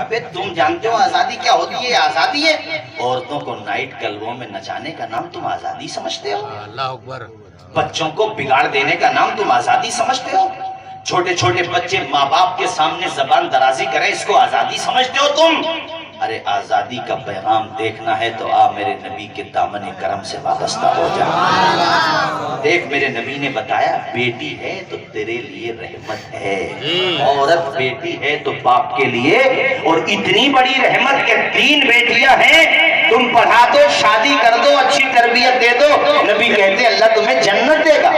ابے تم جانتے ہو آزادی کیا ہوتی ہے؟ آزادی ہے عورتوں کو نائٹ کلبوں میں نچانے کا نام تم آزادی سمجھتے ہو؟ اللہ اکبر۔ بچوں کو بگاڑ دینے کا نام تم آزادی سمجھتے ہو؟ چھوٹے چھوٹے بچے ماں باپ کے سامنے زبان درازی کریں، اس کو آزادی سمجھتے ہو تم؟ ارے آزادی کا پیغام دیکھنا ہے تو آ میرے نبی کے دامن کرم سے وابستہ ہو جا۔ دیکھ میرے نبی نے بتایا بیٹی ہے تو تیرے لیے رحمت ہے، عورت بیٹی ہے تو باپ کے لیے، اور اتنی بڑی رحمت کہ 3 بیٹیاں ہیں، تم پڑھا دو، شادی کر دو، اچھی تربیت دے دو، نبی کہتے اللہ تمہیں جنت دے گا۔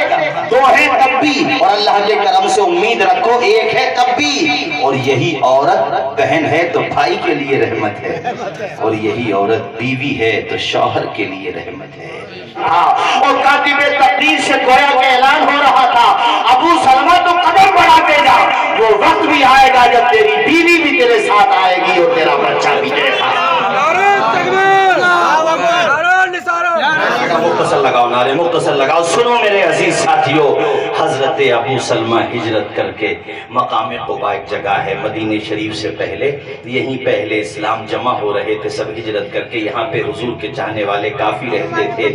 2 ہیں تب بھی، اور اللہ کے کرم سے امید رکھو 1 ہے تب بھی، اور یہی عورت بہن ہے تو بھائی کے لیے رحمت ہے، اور یہی عورت بیوی ہے تو شوہر کے لیے رحمت ہے۔ اور کاتب تقدیر سے گویا کہ اعلان ہو رہا تھا ابو سلمہ تو قدم بڑھاتے جا، وہ وقت بھی آئے گا جب تیری بیوی بھی تیرے ساتھ آئے گی اور تیرا بچہ بھی تیرے ساتھ۔ مختصر لگاؤ نعرے مختصر لگاؤ۔ سنو میرے عزیز ساتھیو، حضرت ابو سلمہ ہجرت کر کے مقام قباء ایک جگہ ہے مدینہ شریف سے پہلے، یہیں پہلے اسلام جمع ہو رہے تھے، سب ہجرت کر کے یہاں پہ حضور کے چاہنے والے کافی رہتے تھے۔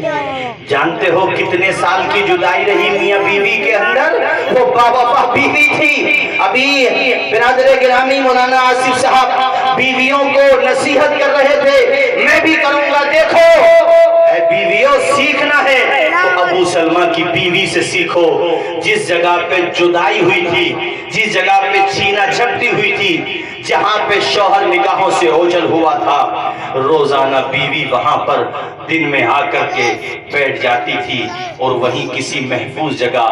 جانتے ہو کتنے سال کی جدائی رہی میاں بیوی کے اندر؟ وہ باوفا بیوی تھی۔ ابھی برادر گرامی مولانا آصف صاحب بیویوں کو نصیحت کر رہے تھے، میں بھی کروں گا۔ دیکھو اے بیویوں، سیکھنا ہے تو ابو سلمہ کی بیوی سے سیکھو۔ جس جگہ پہ جدائی ہوئی تھی، جس جگہ پہ چھینا جھپٹی ہوئی تھی، جہاں پہ شوہر نگاہوں سے اوجھل ہوا تھا، روزانہ بیوی وہاں پر دن میں آ کر کے بیٹھ جاتی تھی، اور وہیں کسی محفوظ جگہ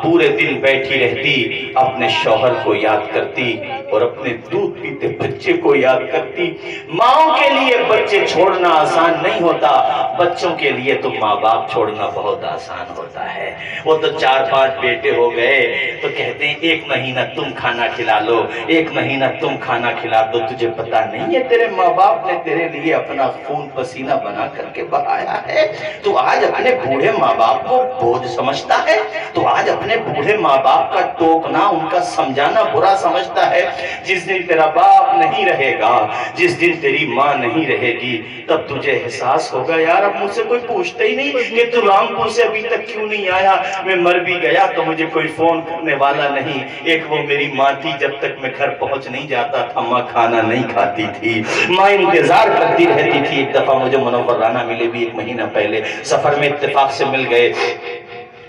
پورے دن بیٹھی رہتی، اپنے شوہر کو یاد کرتی اور اپنے دودھ پیتے بچے کو یاد کرتی۔ ماؤں کے لیے بچے چھوڑنا آسان نہیں ہوتا، بچوں کے لیے تو ماں باپ چھوڑنا بہت آسان ہوتا ہے۔ وہ تو 4-5 بیٹے ہو گئے تو کہتے ہیں 1 مہینہ تم کھانا کھلا لو، 1 مہینہ تم کھانا کھلا دو۔ تجھے پتا نہیں ہے تیرے ماں باپ نے تیرے لیے اپنا خون پسینہ بنا کر کے بہایا ہے؟ تو آج اپنے بوڑھے ماں باپ کو بوجھ سمجھتا ہے؟ تو آج اپنے بوڑھے ماں باپ کا ٹوکنا، ان کا سمجھانا برا سمجھتا ہے؟ جس دن تیرا باپ نہیں رہے گا، جس دن تیری ماں نہیں رہے گی، تب تجھے احساس ہوگا یار اب مجھ سے کوئی پوچھتا ہی نہیں کہ تو رامپور سے ابھی تک کیوں نہیں آیا، میں مر بھی گیا تو مجھے کوئی فون کرنے والا نہیں۔ ایک وہ میری ماں تھی، جب تک میں گھر پہنچ نہیں جاتا تھا ماں کھانا نہیں کھاتی تھی، ماں انتظار کرتی رہتی تھی۔ ایک دفعہ مجھے منور رانا ملے بھی 1 مہینہ پہلے، سفر میں اتفاق سے مل گئے،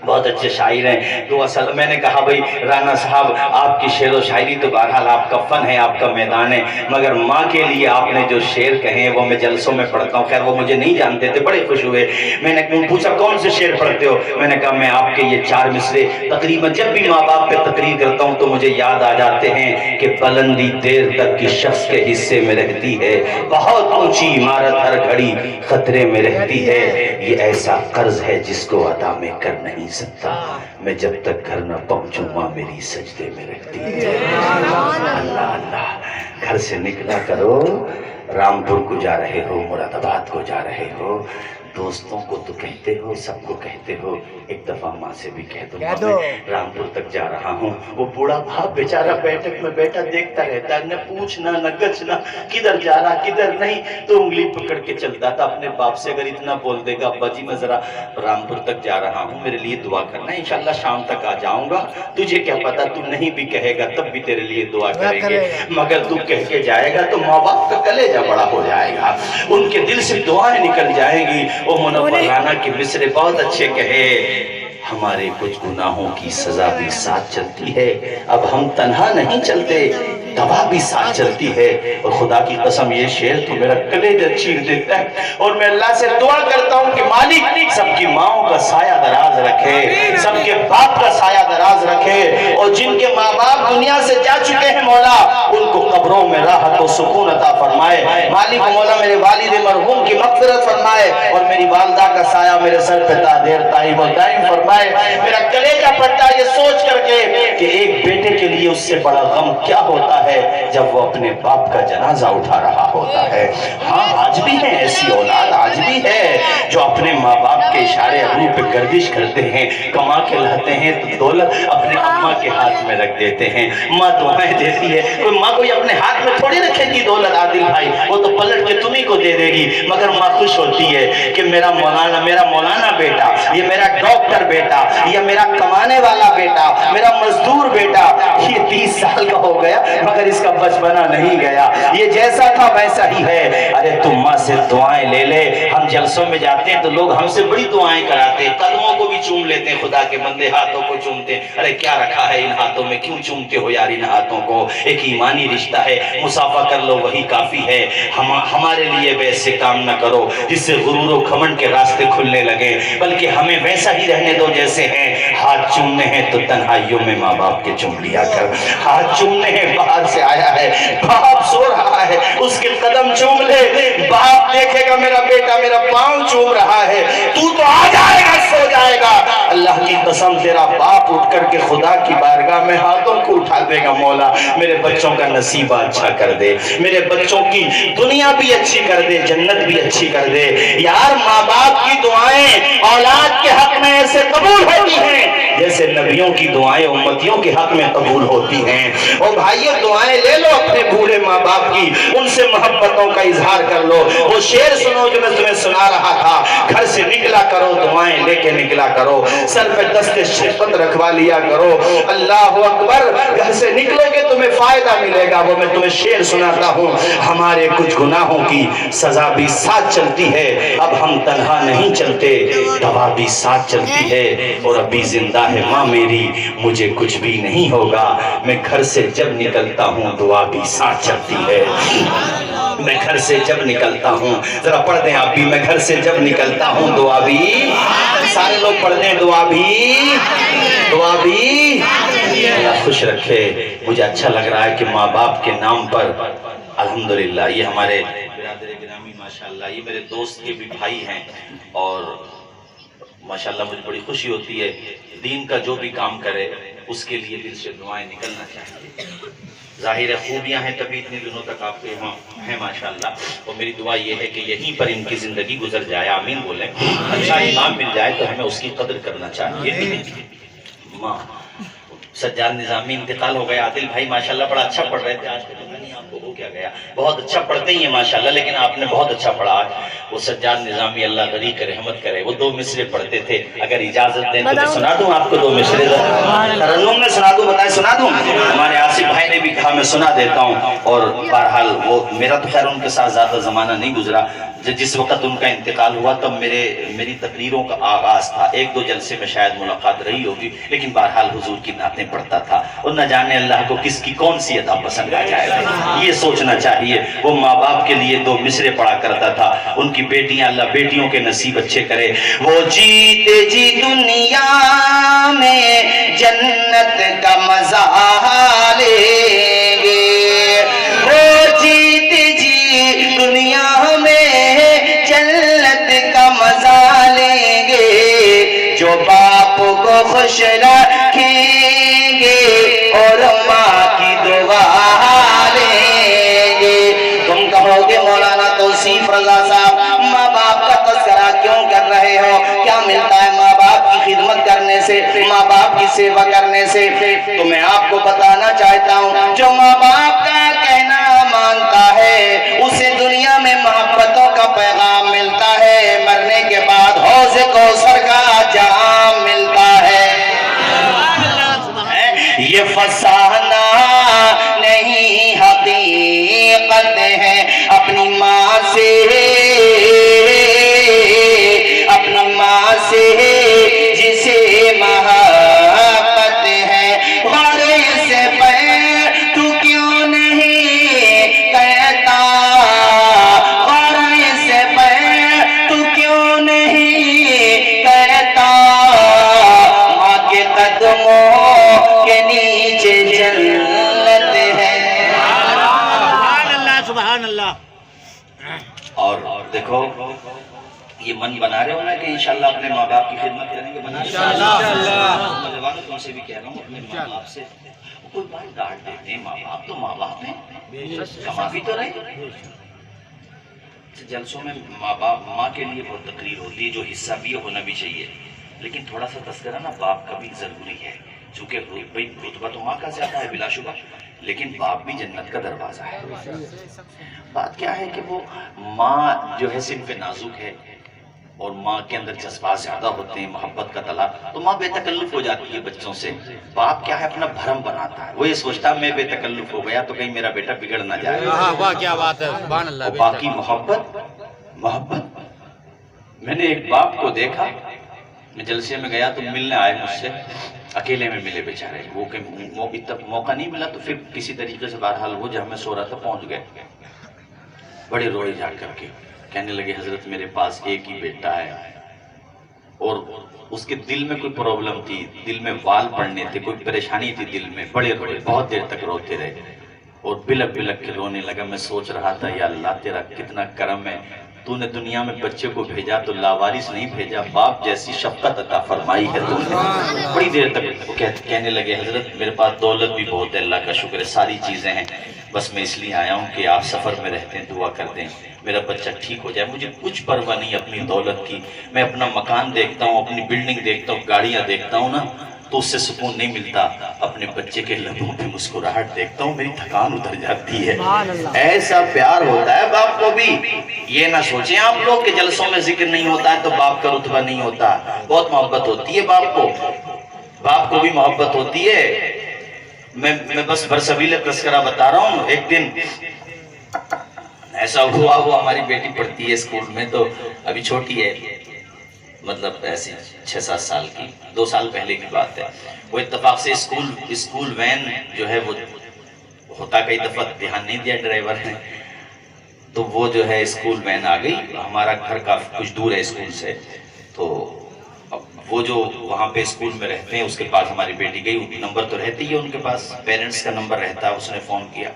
بہت اچھے شاعر ہیں۔ تو اصل میں نے کہا بھئی رانا صاحب آپ کی شعر و شاعری تو بہرحال آپ کا فن ہے، آپ کا میدان ہے، مگر ماں کے لیے آپ نے جو شعر کہے وہ میں جلسوں میں پڑھتا ہوں۔ خیر وہ مجھے نہیں جانتے تھے، بڑے خوش ہوئے۔ میں نے پوچھا کون سے شعر پڑھتے ہو؟ میں نے کہا میں آپ کے یہ 4 مصرے تقریباً جب بھی ماں باپ پہ تقریر کرتا ہوں تو مجھے یاد آ جاتے ہیں کہ بلندی دیر تک کی شخص کے حصے میں رہتی ہے، بہت اونچی عمارت ہر گھڑی خطرے میں رہتی ہے، یہ ایسا قرض ہے جس کو ادا میں کر نہیں سکتا، میں جب تک گھر نہ پہنچوں ماں میری سجدے میں رہتی ہے۔ اللہ اللہ، گھر سے نکلا کرو، رامپور کو جا رہے ہو، مراد آباد کو جا رہے ہو، دوستوں کو تو کہتے ہو، سب کو کہتے ہو، ایک دفعہ ماں سے بھی کہہ دو میں رامپور تک جا رہا ہوں۔ وہ بوڑھا باپ بیچارہ بیٹھک میں بیٹھا دیکھتا رہتا ہے، نہ پوچھنا نہ گچنا، کدھر جا رہا کدھر نہیں، تو انگلی پکڑ کے چلتا تھا اپنے باپ سے۔ اگر اتنا بول دے گا ابا جی میں ذرا رامپور تک جا رہا ہوں، میرے لیے دعا کرنا ہے، انشاءاللہ شام تک آ جاؤں گا، تجھے کیا پتا تو نہیں بھی کہے گا تب بھی تیرے لیے دعا کریں گے، مگر تو کہہ کے جائے گا تو ماں باپ کا کلیجہ بڑا ہو جائے گا، ان کے دل سے دعائیں نکل جائیں گی۔ وہ منور رانا کے مصرے بہت اچھے کہے، ہمارے کچھ گناہوں کی سزا بھی ساتھ چلتی ہے، اب ہم تنہا نہیں چلتے، دوا بھی ساتھ چلتی ہے، اور خدا کی قسم یہ شعر تو میرا کلیجہ چیر دیتا ہے، اور میں اللہ سے دعا کرتا ہوں کہ مالک سب کی ماؤں کا سایہ دراز رکھے، سب کے باپ کا سایہ دراز رکھے، اور جن کے ماں باپ دنیا سے جا چکے ہیں مولا ان کو قبروں میں راحت و سکون عطا فرمائے۔ مالک مولا میرے والد مرحوم کی مغفرت فرمائے، اور میری والدہ کا سایہ میرے سر پہ دیر تائم و دائم فرمائے۔ میرا کلیجہ پھٹا یہ سوچ کر کے کہ ایک بیٹے کے لیے اس سے بڑا غم کیا ہوتا ہے جب وہ اپنے باپ کا جنازہ اٹھا رہا ہوتا ہے۔ ہاں آج بھی ہے ایسی اولاد، آج بھی ہے جو اپنے ماں باپ کے اشارے ابرو پہ گردش کرتے ہیں، کما کے لاتے ہیں تو دولت اپنے اماں کے ہاتھ میں رکھ دیتے ہیں۔ ماں دعائیں دیتی ہے، کوئی ماں کوئی اپنے ہاتھ میں تھوڑی رکھے گی دولت عادل بھائی، وہ تو پلٹ کے تمہیں کو دے دے گی، مگر ماں خوش ہوتی ہے کہ میرا مولانا بیٹا، یہ میرا ڈاکٹر بیٹا، یہ میرا کمانے والا بیٹا، میرا مزدور بیٹا، یہ 30 سال کا ہو گیا مگر اس کا بچپنا نہیں گیا، یہ جیسا تھا ویسا ہی ہے۔ ارے تم ماں سے دعائیں لے لے۔ ہم جلسوں میں جاتے ہیں تو لوگ ہم سے بڑی دعائیں کراتے ہیں، قدموں کو بھی چوم لیتے ہیں، خدا کے بندے ہاتھوں کو چومتے ہیں۔ ارے کیا رکھا ہے ان ہاتھوں میں، کیوں چومتے ہو یار ان ہاتھوں کو؟ ایک ایمانی رشتہ ہے، مصافحہ کر لو وہی کافی ہے۔ ہمارے لیے ویسے کام نہ کرو جس سے غرور و گھمنڈ کے راستے کھلنے لگے، بلکہ ہمیں ویسا ہی رہنے دو جیسے ہیں۔ ہاتھ چومنے ہیں تو تنہائیوں میں ماں باپ کے چوم لیا کر۔ ہاتھ چومنے ہیں، باہر سے آیا ہے، باپ سو رہا ہے، اس کے قدم چوم لے۔ باپ دیکھے گا میرا بیٹا میرا پاؤں چوم رہا ہے، تو آ جائے گا، سو جائے گا۔ اللہ کی قسم تیرا باپ اٹھ کر کے خدا کی بارگاہ میں ہاتھوں کو اٹھا دے گا، مولا میرے بچوں کا نصیبہ اچھا کر دے، میرے بچوں کی دنیا بھی اچھی کر دے، جنت بھی اچھی کر دے۔ یار ماں باپ کی دعائیں اولاد کے حق میں ایسے قبول ہوتی ہیں جیسے نبیوں کی دعائیں امتیوں کے حق میں قبول ہوتی ہیں۔ اور بھائیو دعائیں لے لو اپنے بوڑھے ماں باپ کی، ان سے محبتوں کا اظہار کر لو۔ وہ شعر سنو جو میں تمہیں سنا رہا تھا، گھر سے نکلا کرو دعائیں لے کے نکلا کرو، سر پہ دست شفقت رکھوا لیا کرو۔ اللہ اکبر، گھر سے نکلو گے تمہیں فائدہ ملے گا۔ وہ میں تمہیں شعر سناتا ہوں، ہمارے کچھ گناہوں کی سزا بھی ساتھ چلتی ہے، اب ہم تنہا نہیں چلتے، دوا بھی ساتھ چلتی ہے، اور ابھی زندہ ہے ماں میری، مجھے کچھ بھی نہیں ہوگا۔ میں گھر سے جب نکلتا ہوں دعا بھی ساتھ چلتی ہے، میں گھر سے جب نکلتا ہوں، ذرا پڑھ دیں آپ بھی، میں گھر سے جب نکلتا ہوں دعا بھی، سارے لوگ پڑھ دیں دعا بھی، دعا بھی۔ اللہ خوش رکھے۔ مجھے اچھا لگ رہا ہے کہ ماں باپ کے نام پر الحمدللہ یہ ہمارے برادر گرامی ماشاءاللہ، یہ میرے دوست کے بھی بھائی ہیں، اور ماشاءاللہ مجھے بڑی خوشی ہوتی ہے، دین کا جو بھی کام کرے اس کے لیے دل سے دعائیں نکلنا چاہیے۔ ظاہر ہے خوبیاں ہیں تبھی اتنے دنوں تک آپ کے یہاں ہیں ماشاءاللہ، اور میری دعا یہ ہے کہ یہیں پر ان کی زندگی گزر جائے، آمین بولیں۔ اچھا امام مل جائے تو ہمیں اس کی قدر کرنا چاہیے۔ ماں سجاد نظامی انتقال ہو گیا، عادل بھائی ماشاءاللہ بڑا اچھا پڑھ رہے تھے، آج پتہ نہیں آپ کو ہو کیا گیا، بہت اچھا پڑھتے ہی ہیں ماشاءاللہ، لیکن آپ نے بہت اچھا پڑھا۔ وہ سجاد نظامی اللہ غنی کا رحمت کرے، وہ 2 مصرے پڑھتے تھے، اگر اجازت دیں تو میں سنا دوں آپ کو 2 مصرے، ترنم میں سنا دوں، بتائیں سنا دوں؟ ہمارے آصف بھائی نے بھی کہا میں سنا دیتا ہوں، اور بہرحال وہ میرا تو خیر ان کے ساتھ زیادہ زمانہ نہیں گزرا، جس وقت ان کا انتقال ہوا تب میری تقریروں کا آغاز تھا، 1-2 جلسے میں شاید ملاقات رہی ہوگی، لیکن بہرحال حضور کی نعتیں پڑھتا تھا، اور نہ جانے اللہ کو کس کی کون سی ادا پسند آ جائے گا، یہ سوچنا چاہیے۔ وہ ماں باپ کے لیے 2 مصرے پڑھا کرتا تھا، ان کی بیٹیاں اللہ بیٹیوں کے نصیب اچھے کرے۔ وہ جیتے جی دنیا میں جنت کا مزہ لیں گے، وہ جیتے جی دنیا میں جنت کا مزہ لیں گے، جو باپ کو خوش رکھیں گے اور ماں کی دعا لیں گے۔ تم کہو گے مولانا توصیف رضا صاحب ماں باپ کا تذکرہ کیوں کر رہے ہو، کیا ملتا ہے ماں باپ کی خدمت کرنے سے، ماں باپ کی سیوا کرنے سے؟ تو میں آپ کو بتانا چاہتا ہوں، جو ماں باپ کا کہنا مانتا ہے اسے دنیا میں محبتوں کا پیغام ملتا ہے، مرنے کے بعد حوض کوثر کا جام ملتا ہے۔ یہ فسانہ نہیں حقیقت ہے، اپنی ماں سے جسے محبت ہے، غارے سے پیر تو کیوں نہیں کہتا، غارے سے پیر تو کیوں نہیں کہتا، ماں کے قدموں کے نیچے جنت ہے۔ سبحان اللہ سبحان اللہ۔ اور دیکھو یہ من بنا رہے ہو نا کہ انشاءاللہ اپنے ماں باپ کی خدمت کریں گے؟ بنا نوجوانوں تم سے بھی کہہ رہا ہوں اپنے ماں باپ سے کوئی بات ڈانٹ دیتے ہیں، ماں باپ تو ماں باپ ہیں، کما بھی تو رہے۔ جلسوں میں ماں باپ ماں کے لیے بہت تقریر ہوتی ہے، جو حصہ بھی ہونا بھی چاہیے، لیکن تھوڑا سا تذکرہ نا باپ کا بھی ضروری ہے، چونکہ رتبہ تو ماں کا زیادہ ہے بلا شبہ، لیکن باپ بھی جنت کا دروازہ ہے۔ بات کیا ہے کہ وہ ماں جو ہے صنف نازک ہے اور ماں کے اندر جذبات زیادہ ہوتے ہیں، محبت کا تلا، تو ماں بے تکلف ہو جاتی ہے بچوں سے۔ باپ کیا ہے اپنا بھرم بناتا ہے، وہ یہ سوچتا ہے میں بے تکلف ہو گیا تو کہیں میرا بیٹا بگڑ نہ جائے۔ واہ کیا بات ہے، سبحان اللہ۔ اور باقی محبت میں نے ایک باپ کو دیکھا، میں جلسے میں گیا تو ملنے آئے مجھ سے، اکیلے میں ملے بیچارے، وہ کہ موقع نہیں ملا تو پھر کسی طریقے سے بہرحال وہ جہاں میں سو رہا تھا پہنچ گئے، بڑے روئے جا کر کے، کہنے لگے حضرت میرے پاس ایک ہی بیٹا ہے اور اس کے دل میں کوئی پرابلم تھی، دل میں وال پڑنے تھے، کوئی پریشانی تھی دل میں، بڑے روئے، بہت دیر تک روتے رہے اور بلک بلک کے رونے لگا۔ میں سوچ رہا تھا یا اللہ تیرا کتنا کرم ہے، تو نے دنیا میں بچے کو بھیجا تو لاوارث نہیں بھیجا، باپ جیسی شفقت عطا فرمائی ہے تو نے۔ بڑی دیر تک وہ کہنے لگے حضرت میرے پاس دولت بھی بہت ہے، اللہ کا شکر ہے، ساری چیزیں ہیں، بس میں اس لیے آیا ہوں کہ آپ سفر میں رہتے ہیں دعا کر دیں میرا بچہ ٹھیک ہو جائے۔ مجھے کچھ پرواہ نہیں اپنی دولت کی، میں اپنا مکان دیکھتا ہوں، اپنی بلڈنگ دیکھتا ہوں، گاڑیاں دیکھتا ہوں نا تو اس سے سکون نہیں ملتا، اپنے بچے کے لبوں پہ مسکراہٹ دیکھتا ہوں میری تھکان اتر جاتی ہے۔ ایسا پیار ہوتا ہے باپ کو بھی، یہ نہ سوچیں آپ لوگ کہ جلسوں میں ذکر نہیں ہوتا ہے تو باپ کا رتبہ نہیں ہوتا، بہت محبت ہوتی ہے باپ کو بھی محبت ہوتی ہے۔ میں بس برسبیل تذکرہ بتا رہا ہوں، ایک دن ایسا ہوا وہ ہماری بیٹی پڑھتی ہے اسکول میں، تو ابھی چھوٹی ہے، مطلب ایسی 6-7 سال کی، 2 سال پہلے کی بات ہے، وہ اتفاق سے اسکول وین جو ہے وہ ہوتا کئی دفعہ دھیان نہیں دیا ڈرائیور نے، تو وہ جو ہے اسکول وین آ گئی، ہمارا گھر کافی کچھ دور ہے اسکول سے، تو وہ جو وہاں پہ اسکول میں رہتے ہیں اس کے پاس ہماری بیٹی گئی، نمبر تو رہتی ہے ان کے پاس، پیرنٹس کا نمبر رہتا ہے، اس نے فون کیا،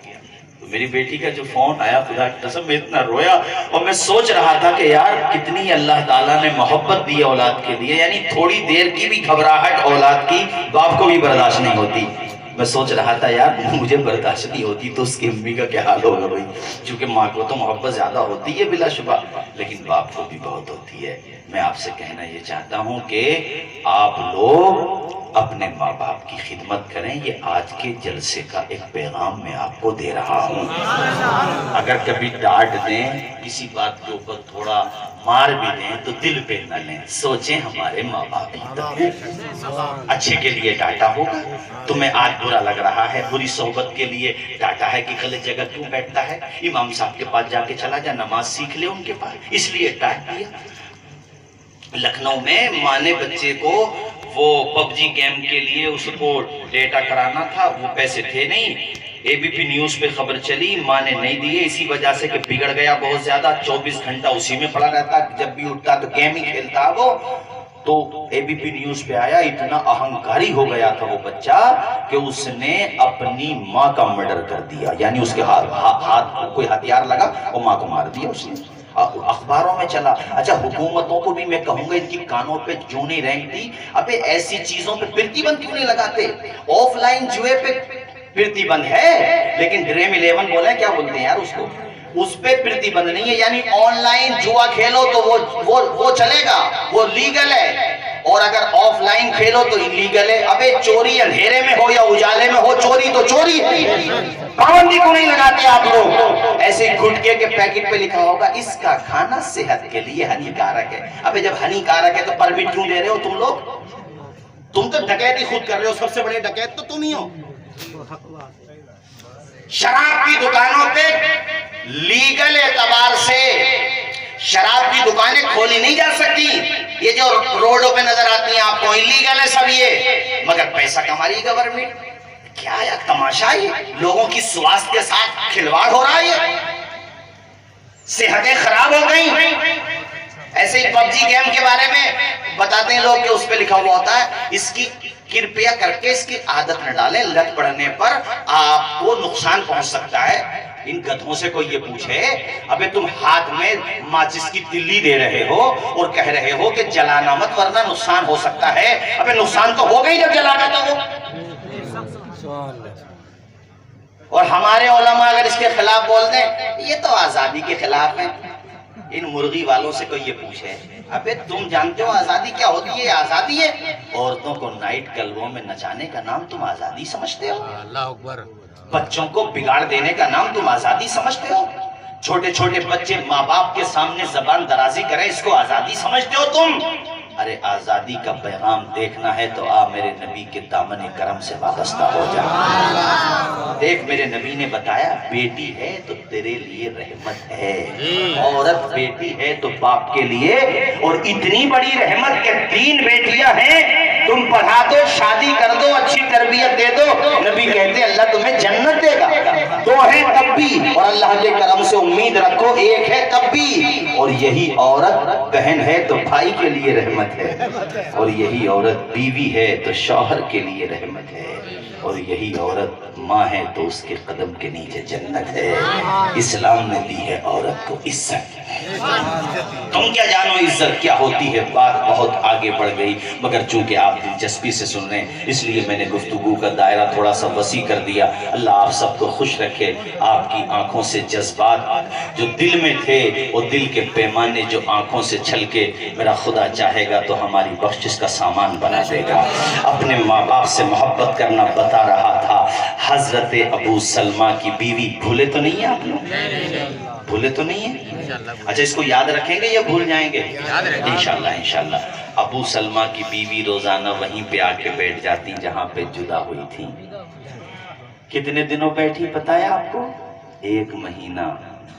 میری بیٹی کا جو فون آیا خدا کی قسم میں اتنا رویا، اور میں سوچ رہا تھا کہ یار کتنی اللہ تعالیٰ نے محبت دی اولاد کے لیے، یعنی تھوڑی دیر کی بھی گھبراہٹ اولاد کی باپ کو بھی برداشت نہیں ہوتی۔ میں سوچ رہا تھا یار مجھے برداشت نہیں ہوتی تو اس کی امی کا کیا حال ہوگا بھائی، چونکہ ماں کو تو محبت زیادہ ہوتی ہے بلا شبہ، لیکن باپ کو بھی بہت ہوتی ہے۔ میں آپ سے کہنا یہ چاہتا ہوں کہ آپ لوگ اپنے ماں باپ کی خدمت کریں، یہ آج کے جلسے کا ایک پیغام میں آپ کو دے رہا ہوں۔ اگر کبھی ڈانٹ دیں، کسی بات کے اوپر تھوڑا مار بھی دیں تو دل پہ نہ لیں، سوچیں ہمارے ماں باپ ہی تو ہیں، اچھے کے لیے ڈانٹا ہوگا، تمہیں آج برا لگ رہا ہے، بری صحبت کے لیے ڈانٹا ہے کہ غلط جگہ کیوں بیٹھتا ہے، امام صاحب کے پاس جا کے چلا جا، نماز سیکھ لے ان کے پاس، اس لیے ڈانٹ دیا۔ لکھنؤ میں ماں نے بچے کو وہ پب جی گیم کے لیے اس کو ڈیٹا کرانا تھا، وہ پیسے تھے نہیں، اے بی پی نیوز پہ خبر چلی، ماں نے نہیں دیے، اسی وجہ سے کہ بگڑ گیا بہت زیادہ، 24 گھنٹہ اسی میں پڑا رہتا، جب بھی اٹھتا تو گیم ہی کھیلتا وہ، تو اے بی پی نیوز پہ آیا، اتنا اہنکاری ہو گیا تھا وہ بچہ کہ اس نے اپنی ماں کا مرڈر کر دیا، یعنی اس کے ہاتھ کوئی ہتھیار لگا اور ماں کو مار دیا اس نے، اخباروں میں چلا۔ اچھا حکومتوں کو بھی میں کہوں گا ان کی کانوں پہ کیوں نہیں رینگتی، ابے ایسی چیزوں پہ پرتیبند کیوں نہیں لگاتے، آف لائن جوئے پہ پرتیبند ہے لیکن ڈریم 11 بولے کیا بولتے ہیں یار اس کو، اس پہ پرتیبند نہیں ہے، یعنی آن لائن جوا کھیلو تو وہ چلے گا، وہ لیگل ہے، اور اگر آف لائن کھیلو تو انلیگل ہے۔ ابے چوری اندھیرے میں ہو یا اجالے میں ہو، چوری تو چوری ہے، پابندی کو نہیں لگاتے آپ لوگ۔ ایسے گٹکے کے پیکٹ پہ لکھا ہوگا اس کا کھانا صحت کے لیے ہانیکارک ہے، ابے جب ہانیکارک ہے تو پرمٹ کیوں دے رہے ہو تم لوگ، تم تو ڈکیتی خود کر رہے ہو، سب سے بڑے ڈکیت تو تم ہی ہو۔ شراب کی دکانوں پہ لیگل اعتبار سے شراب کی دکانیں کھولی نہیں جا سکتی، یہ جو روڈوں پہ نظر آتی ہیں آپ کو انلیگل ہے سب یہ، مگر پیسہ کما رہی گورنمنٹ، کیا یا تماشا ہے، لوگوں کی سواستھ کے ساتھ کھلواڑ ہو رہا ہے، صحتیں خراب ہو گئی۔ ایسے ہی پب جی گیم کے بارے میں بتاتے ہیں لوگ کہ اس پہ لکھا ہوا ہوتا ہے اس کی کرپیا کر کے اس کی عادت نہ ڈالیں، لت پڑنے پر آپ کو نقصان پہنچ سکتا ہے۔ ان گدھوں سے کوئی یہ پوچھے ابے تم ہاتھ میں ماچس کی تلی دے رہے ہو اور کہہ رہے ہو کہ جلانا مت ورنہ نقصان ہو سکتا ہے، ابے نقصان تو ہو گئی جب جلانا تھا وہ۔ اور ہمارے علماء اگر اس کے خلاف بول دیں یہ تو آزادی کے خلاف ہے، ان مرغی والوں سے کوئی یہ پوچھے ابے تم جانتے ہو آزادی کیا ہوتی ہے؟ آزادی ہے عورتوں کو نائٹ کلبوں میں نچانے کا نام تم آزادی سمجھتے ہو؟ اللہ اکبر۔ بچوں کو بگاڑ دینے کا نام تم آزادی سمجھتے ہو؟ چھوٹے چھوٹے بچے ماں باپ کے سامنے زبان درازی کریں اس کو آزادی سمجھتے ہو تم؟ ارے آزادی کا پیغام دیکھنا ہے تو آ میرے نبی کے دامن کرم سے وابستہ ہو جا۔ دیکھ میرے نبی نے بتایا بیٹی ہے تو تیرے لیے رحمت ہے، عورت بیٹی ہے تو باپ کے لیے، اور اتنی بڑی رحمت کہ 3 بیٹیاں ہیں، تم پڑھا دو شادی کر دو اچھی تربیت دے دو، نبی کہتے اللہ تمہیں جنت دے گا۔ 2 ہیں تب بھی، اور اللہ کے کرم سے امید رکھو 1 ہے تب بھی، اور یہی عورت بہن ہے تو بھائی کے لیے رحمت ہے، اور یہی عورت بیوی ہے تو شوہر کے لیے رحمت ہے، اور یہی عورت ماں ہے تو اس کے قدم کے نیچے جنت ہے۔ اسلام نے دی ہے عورت کو عزت۔ تم کیا جانو عزت کیا ہوتی ہے؟ بات بہت آگے بڑھ گئی، مگر چونکہ آپ دلچسپی سے سن رہے ہیں اس لیے میں نے گفتگو کا دائرہ تھوڑا سا وسیع کر دیا۔ اللہ آپ سب کو خوش رکھے، آپ کی آنکھوں سے جذبات جو دل میں تھے وہ دل کے پیمانے جو آنکھوں سے چھل کے میرا خدا چاہے گا تو ہماری بخشش کا سامان بنا دے گا۔ اپنے ماں باپ سے محبت کرنا بتا رہا تھا، حضرت ابو سلمہ کی بیوی بھولے تو نہیں ہیں آپ لوگ؟ بھولے تو نہیں ہیں؟ اچھا اس کو یاد رکھیں گے یا بھول جائیں گے؟ انشاءاللہ انشاءاللہ۔ ابو سلمہ کی بیوی روزانہ وہیں پہ آ کے بیٹھ جاتی جہاں پہ جدا ہوئی تھی۔ کتنے دنوں بیٹھی پتہ ہے آپ کو؟ 1 مہینہ،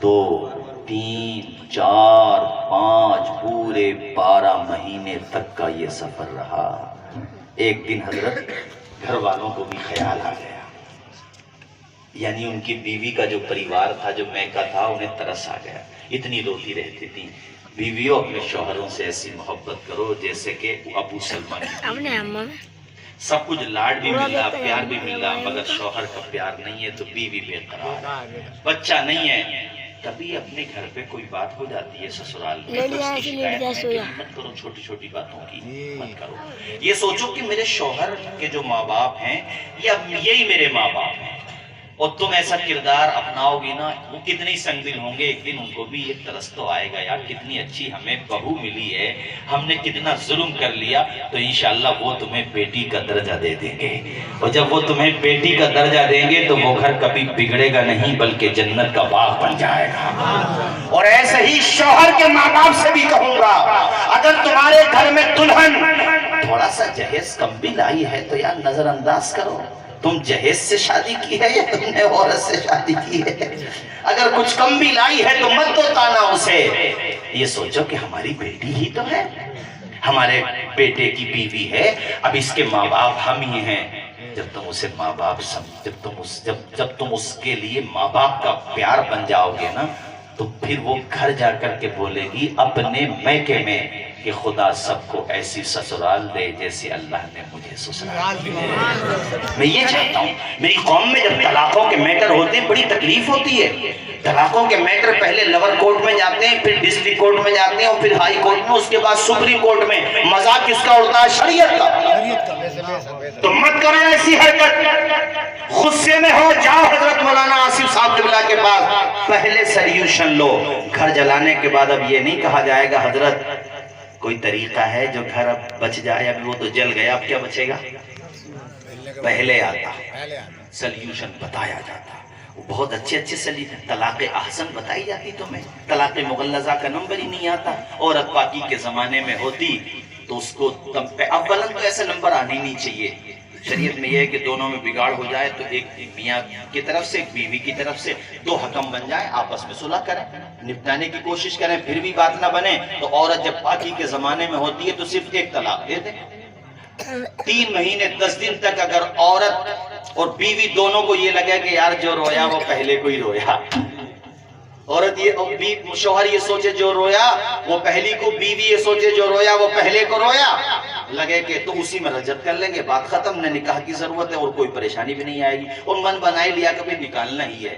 2، 3، 4، 5، پورے 12 مہینے تک کا یہ سفر رہا۔ ایک دن حضرت گھر والوں کو بھی خیال آ گیا، یعنی ان کی بیوی کا جو پریوار تھا جو میکا تھا انہیں ترس آ گیا، اتنی روتی رہتی تھی۔ بیویوں اپنے شوہروں سے ایسی محبت کرو جیسے کہ ابو سلمہ کی سب کچھ لاڈ بھی ملا پیار بھی ملا، مگر شوہر کا پیار نہیں ہے تو بیوی بے قرار، بچہ نہیں ہے، کبھی اپنے گھر پہ کوئی بات ہو جاتی ہے سسرال میں تو اس کی شکایت ہے کہ مت کرو، چھوٹی چھوٹی باتوں کی مت کرو، یہ سوچو کہ میرے شوہر کے جو ماں باپ ہیں یہی میرے ماں باپ ہیں، اور تم ایسا کردار اپناؤ گی نا وہ کتنی سنگ دل ہوں گے، ایک دن ان کو بھی ایک ترس تو آئے گا یار کتنی اچھی ہمیں بہو ملی ہے، ہم نے کتنا ظلم کر لیا، تو انشاءاللہ وہ تمہیں بیٹی کا درجہ دے دیں گے، اور جب وہ تمہیں بیٹی کا درجہ دیں گے تو وہ گھر کبھی بگڑے گا نہیں بلکہ جنت کا باغ بن جائے گا۔ اور ایسے ہی شوہر کے ماں باپ سے بھی کہوں گا اگر تمہارے گھر میں دلہن تھوڑا سا جہیز کم بھی لائی ہے تو یار نظر انداز کرو، تم جہیز سے شادی کی ہے یا تم نے عورت سے شادی کی ہے؟ اگر کچھ کم بھی لائی ہے تو مت دو تانا اسے، یہ سوچو کہ ہماری بیٹی ہی تو ہے، ہمارے بیٹے کی بیوی ہے، اب اس کے ماں باپ ہم ہی ہیں۔ جب تم اسے ماں باپ جب تم اس کے لیے ماں باپ کا پیار بن جاؤ گے نا تو پھر وہ گھر جا کر کے بولے گی اپنے میکے میں کہ خدا سب کو ایسی سسرال دے جیسے اللہ نے مجھے سسرال دی ہے۔ میں یہ چاہتا ہوں، میری قوم میں جب طلاقوں کے میٹر ہوتے ہیں بڑی تکلیف ہوتی ہے، طلاقوں کے میٹر پہلے لور کورٹ میں جاتے ہیں، پھر ڈسٹرکٹ کورٹ میں جاتے ہیں، اور پھر ہائی کورٹ میں، اس کے بعد سپریم کورٹ میں۔ مذاق کس کا اڑتا ہے؟ شریعت کا۔ تو مت کرو ایسی حرکت، غصے میں ہو جاؤ حضرت مولانا آصف صاحب قبلہ کے پاس، پہلے سلیوشن لو۔ گھر جلانے کے بعد اب یہ نہیں کہا جائے گا حضرت کوئی طریقہ ہے جو گھر اب بچ جائے، اب وہ تو جل گیا اب کیا بچے گا؟ پہلے آتا سلیوشن بتایا جاتا، وہ بہت اچھے طلاق احسن بتائی جاتی، تمہیں طلاق مغلظہ کا نمبر ہی نہیں آتا۔ عورت پاکی کے زمانے میں ہوتی تو اس کو اولاً تو ایسا نمبر آنے نہیں چاہیے، شریعت میں یہ ہے کہ دونوں میں بگاڑ ہو جائے تو ایک میاں کی طرف سے ایک بیوی کی طرف سے 2 حکم بن جائیں، آپس میں صلح کریں، نپٹانے کی کوشش کریں، پھر بھی بات نہ بنے تو عورت جب پاکی کے زمانے میں ہوتی ہے تو صرف 1 طلاق دے دیں۔ 3 مہینے 10 دن تک اگر عورت اور بیوی دونوں کو یہ لگے کہ یار جو رویا وہ پہلے کو ہی رویا، عورت یہ شوہر یہ سوچے جو رویا وہ پہلی کو، بیوی یہ سوچے جو رویا وہ پہلے کو رویا، لگے کہ تو اسی میں رجعت کر لیں گے، بات ختم، نہ نکاح کی ضرورت ہے اور کوئی پریشانی بھی نہیں آئے گی، اور من بنائی لیا کہ نکالنا ہی ہے،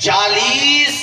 40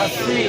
80।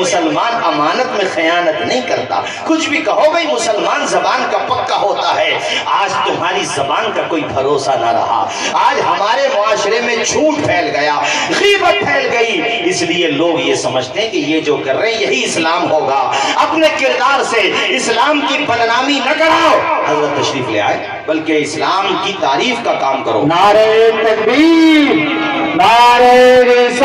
مسلمان امانت میں خیانت نہیں کرتا، کچھ بھی کہو بھائی مسلمان زبان کا پکا ہوتا ہے۔ آج تمہاری زبان کا کوئی بھروسہ نہ رہا، آج ہمارے معاشرے میں جھوٹ پھیل گیا، غیبت پھیل گئی، اس لیے لوگ یہ سمجھتے ہیں کہ یہ جو کر رہے ہیں یہی اسلام ہوگا۔ اپنے کردار سے اسلام کی بدنامی نہ کراؤ، حضرت تشریف لے آئے، بلکہ اسلام کی تعریف کا کام کرو۔ نعرہ تکبیر، نعرہ رسالت۔